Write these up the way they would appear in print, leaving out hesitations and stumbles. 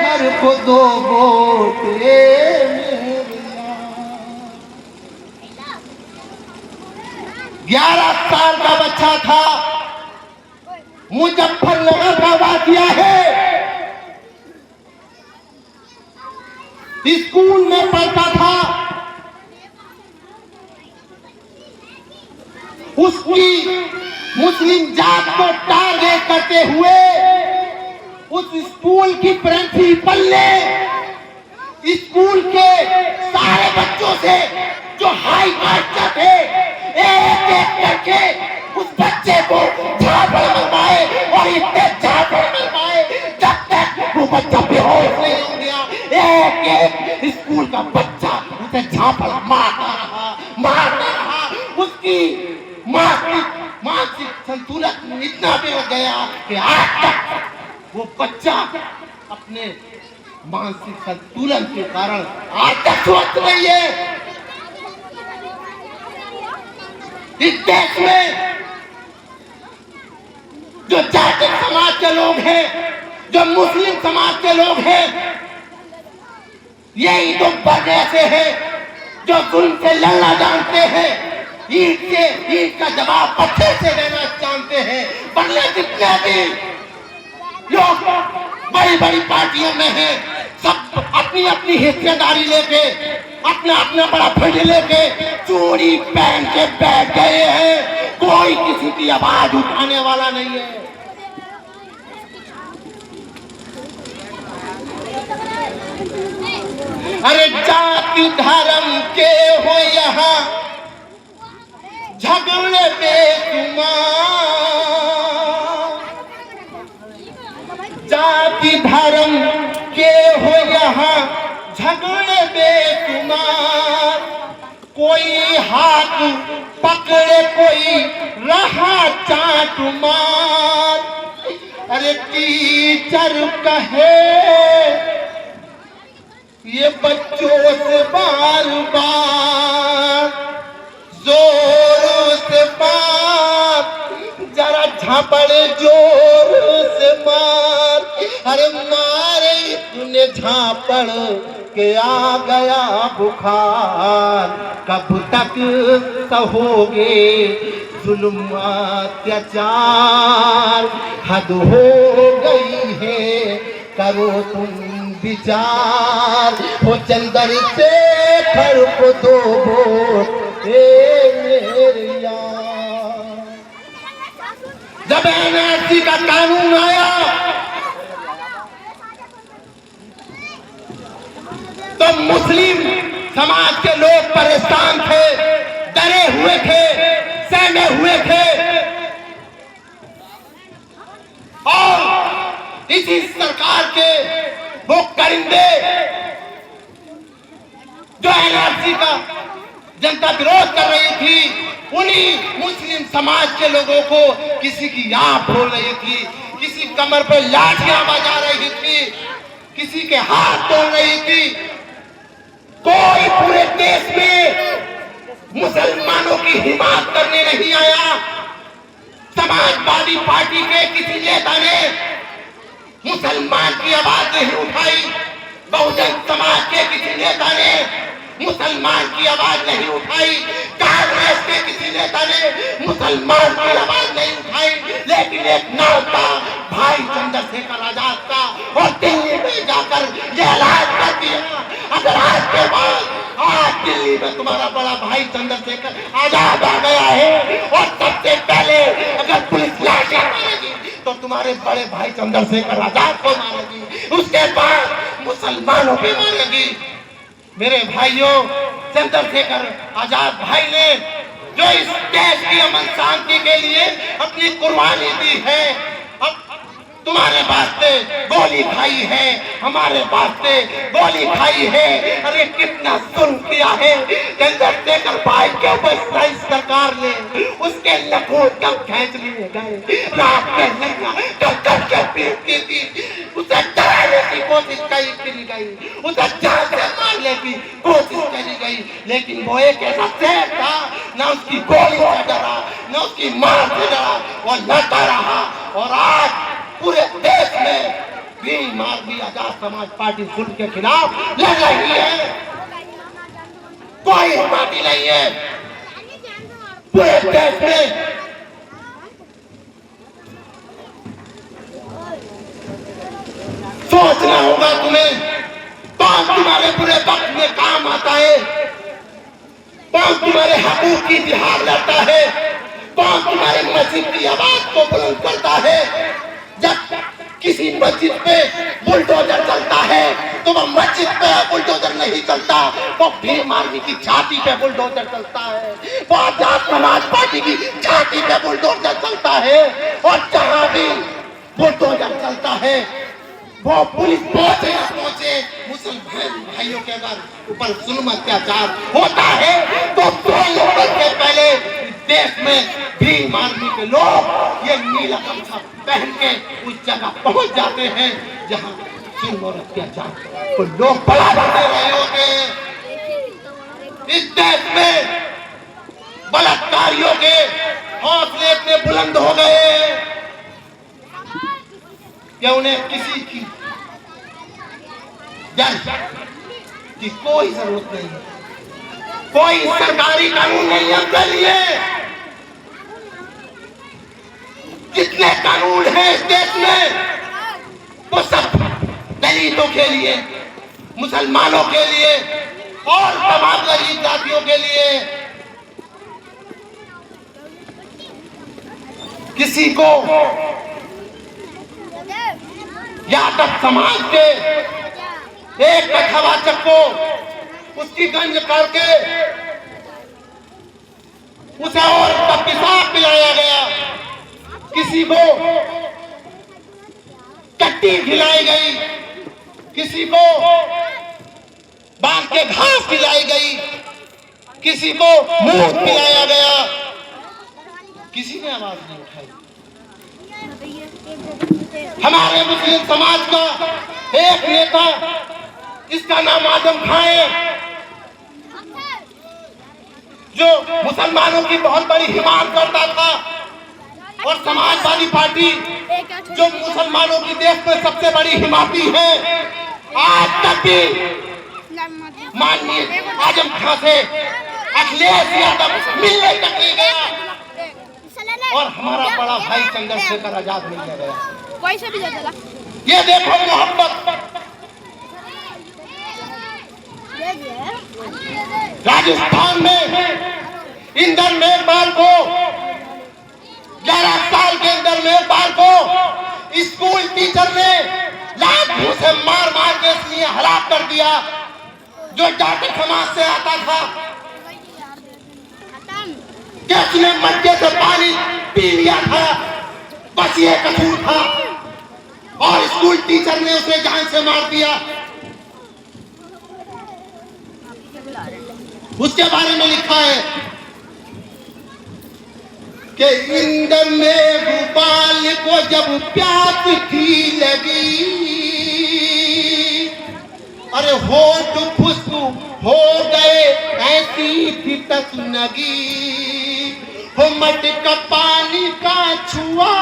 हर को दो वोट 11 साल का बच्चा था, मुजफ्फरनगर का वाकिया है। स्कूल में पढ़ता था, उसकी मुस्लिम जात को टारगेट करते हुए उस स्कूल की प्रिंसिपल ने स्कूल के सारे बच्चों से जो हाई कास्ट का थे एक एक करके उस बच्चे को झापड़ मरवाए और इतने झापड़ मरवाए जब तक वो बच्चा बेहोश नहीं हो गया। एक एक स्कूल का बच्चा उसे झापड़ मारता रहा। उसकी मानसिक संतुलन इतना बिगड़ गया कि आज तक वो बच्चा अपने मानसिक संतुलन के कारण आज तक स्वस्थ नहीं है। इस देश में जो जातिक समाज के लोग हैं, जो मुस्लिम समाज के लोग हैं, यही तो बड़े ऐसे हैं जो जुल्म से लड़ना जानते हैं, ईंट का जवाब पत्थर से देना जानते हैं। बदले जितने भी लोग बड़ी बड़ी पार्टियों में हैं, सब अपनी अपनी हिस्सेदारी लेके अपना अपना बड़ा फंड लेके चोरी पहन के बैठ गए हैं। कोई किसी की आवाज उठाने वाला नहीं है। अरे जाति धर्म के हो यहाँ झगड़े बेशुमार, जाति धर्म के हो यहाँ झगड़े बेशुमार। कोई हाथ पकड़े कोई रहा चाट मार। अरे टीचर कहे ये बच्चों से बार बार जोर से बात, जरा झापड़ जोर से मार। अरे मारे तूने झापड़ के आ गया बुखार, कब तक सहोगे जुल्म अत्याचार। हद हो गई है करो तुम विचार, हो चंदन से खर को दो वोट मेरे यार। जब एनआरसी का कानून आया तो मुस्लिम समाज के लोग परेशान थे, डरे हुए थे, सहमे हुए थे। और इसी सरकार के वो करिंदे जो एनआरसी का जनता विरोध कर रही थी, उन्हीं मुस्लिम समाज के लोगों को किसी की आंख खोल रही थी, किसी कमर पे लाठियां बजा रही थी, किसी के हाथ तोड़ रही थी। कोई पूरे देश में मुसलमानों की हिमायत करने नहीं आया। समाजवादी पार्टी के किसी नेता ने मुसलमान की आवाज नहीं उठाई। बहुजन समाज के किसी नेता ने मुसलमान की आवाज नहीं उठाई। कांग्रेस के किसी नेता ने मुसलमान की आवाज नहीं उठाई। लेकिन एक नाम था भाई चंद्रशेखर आजाद का, और दिल्ली में जाकर यह ऐलान कर दिया, अगर आज के बाद आज दिल्ली में तुम्हारा बड़ा भाई चंद्रशेखर आजाद आ गया है और सबसे पहले अगर पुलिस लाठियां मारेगी तो तुम्हारे बड़े भाई चंद्रशेखर आजाद को मारेगी, उसके बाद मुसलमानों को मारेगी। मेरे भाइयों, चंद्रशेखर आजाद भाई ने जो इस देश की अमन शांति के लिए अपनी कुर्बानी दी है, अब तुम्हारे वास्ते गोली खाई है, हमारे वास्ते गोली खाई है। अरे कितना जुल्म किया है चंद्रशेखर भाई के ऊपर इस सरकार ने, उसके लखोट कम खींच लिए गए, रात में लड़का डॉक्टर के पीट की थी, उसे डराने की कोशिश करी गई, उसे जान से मारने की कोशिश करी गई। लेकिन वो एक ऐसा शेर था, ना उसकी गोली से डरा, ना उसकी मार से डरा, वो लड़ता रहा। और आज पूरे देश में भीम आर्मी आजाद समाज पार्टी जुल्म के खिलाफ लड़ रही है। कोई पार्टी नहीं है पूरे देश में। सोचना होगा तुम्हें, कौन तुम्हारे बुरे वक्त में काम आता है, कौन तुम्हारे हकूक की जिहाद लड़ता है, कौन तुम्हारे मस्जिद की आवाज को बुलंद करता है। जब किसी मस्जिद पे बुलडोजर चलता है तो वह मस्जिद पे बुलडोजर नहीं चलता, वो भीम आर्मी की छाती पे बुलडोजर चलता है, वो आजाद समाज पार्टी की छाती पे बुलडोजर चलता है। और जहां भी बुलडोजर चलता है वो पुलिस पहुंचे या पहुंचे, मुसलमान भाइयों के अगर ऊपर जुल्म अत्याचार होता है तो 2 नवंबर के पहले देश में भीम आर्मी के लोग ये नीला गमछा पहन के उस जगह पहुंच जाते हैं जहां जुल्म और अत्याचार को लोग बड़ा दे रहे होते हैं। इस देश में बलात्कारियों के हौसले इतने बुलंद हो गए कि उन्हें किसी की जान की कोई जरूरत नहीं है, कोई सरकारी कानून नहीं है उनके लिए। जितने कानून हैं इस देश में वो सब दलितों के लिए, मुसलमानों के लिए और तमाम गरीब जातियों के लिए। किसी को यादव समाज के एक कथावाचक को उसकी गंज करके उसे और पेशाब पिलाया गया, किसी को टट्टी खिलाई गई, किसी को बांध के घास खिलाई गई, किसी को मुंह खिलाया गया, किसी ने आवाज नहीं उठाई। हमारे मुस्लिम समाज का एक नेता, इसका नाम आजम खान है, जो मुसलमानों की बहुत बड़ी हिमायत करता था और समाजवादी पार्टी जो मुसलमानों की देश में सबसे बड़ी हिमायती है, आज तक भी माननीय आजम खान से अखिलेश यादव मिलने तक नहीं गया और हमारा बड़ा भाई चंद्रशेखर आजाद मिलने गया। ये देखो मोहब्बत। राजस्थान में इंदर मेघवाल को 11 साल के अंदर मेघवाल को स्कूल टीचर ने लाठों से मार मार के इसलिए हलाक कर दिया जो जाट समाज से आता था कि उसने मटके से पानी पी लिया था, बस ये कसूर था और स्कूल टीचर ने उसे जान से मार दिया। उसके बारे में लिखा है कि इंदर में गोपाल को जब प्यास थी लगी, अरे होठ खुशबू हो गए ऐसी थी तसनगी, हो मटका पानी का छुआ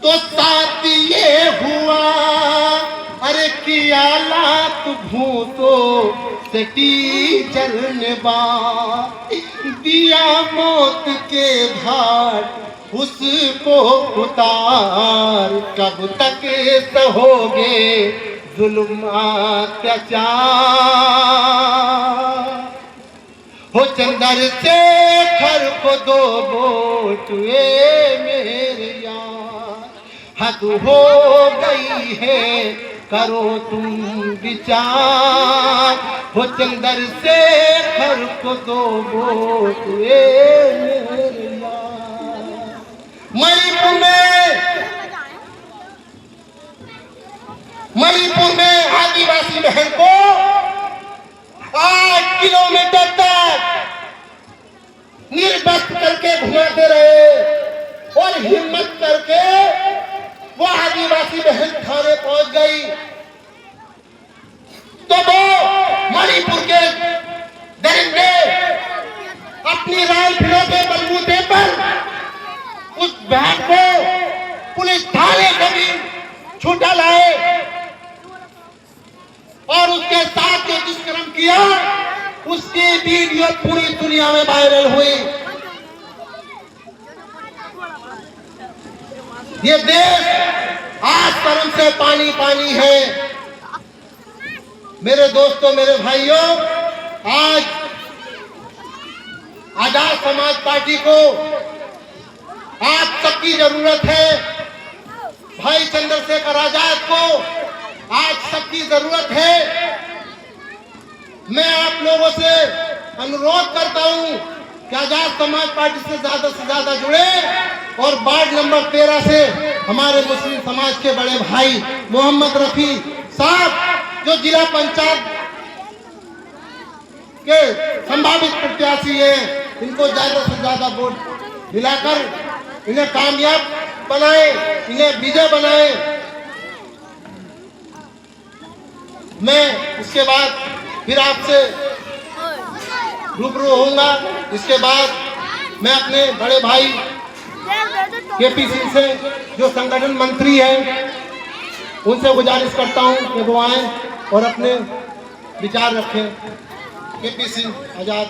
तो साथ ये हुआ, अरे किया लात भूतों से टीचर ने बात दिया मौत के घाट उसको उतार, कब तक सहोगे जुल्म अत्याचार। हो चंद्रशेखर को 2 वोट मेरे यार, हद हो गई है करो तुम विचार। हो चंद्रशेखर को 2 वोट मेरे यार। मणिपुर में आदिवासी बहन को 8 किलोमीटर तक निर्वस्त्र करके घुमाते रहे और हिम्मत करके वो आदिवासी बहन थाने पहुंच गई तो वो मणिपुर के दरिंदे अपनी राइफलों के बलबूते पर उस बहन को पुलिस थाने से भी छूटा लाए और उसके साथ जो दुष्कर्म किया उसकी वीडियो पूरी दुनिया में वायरल हुई। ये देश आज शर्म से पानी पानी है। मेरे दोस्तों, मेरे भाइयों, आज आजाद समाज पार्टी को आप सबकी जरूरत है। भाई चंद्रशेखर आजाद को आज सबकी जरूरत है। मैं आप लोगों से अनुरोध करता हूं कि आजाद समाज पार्टी से ज्यादा जुड़े और वार्ड नंबर 13 से हमारे मुस्लिम समाज के बड़े भाई मोहम्मद रफी साहब जो जिला पंचायत के संभावित प्रत्याशी हैं, इनको ज्यादा से ज्यादा वोट दिलाकर इन्हें कामयाब बनाए, इन्हें विजय बनाए। मैं इसके बाद फिर आपसे रूबरू होऊंगा। इसके बाद मैं अपने बड़े भाई केपी सिंह से जो संगठन मंत्री हैं उनसे गुजारिश करता हूं कि वो आए और अपने विचार रखें। केपी सिंह आजाद।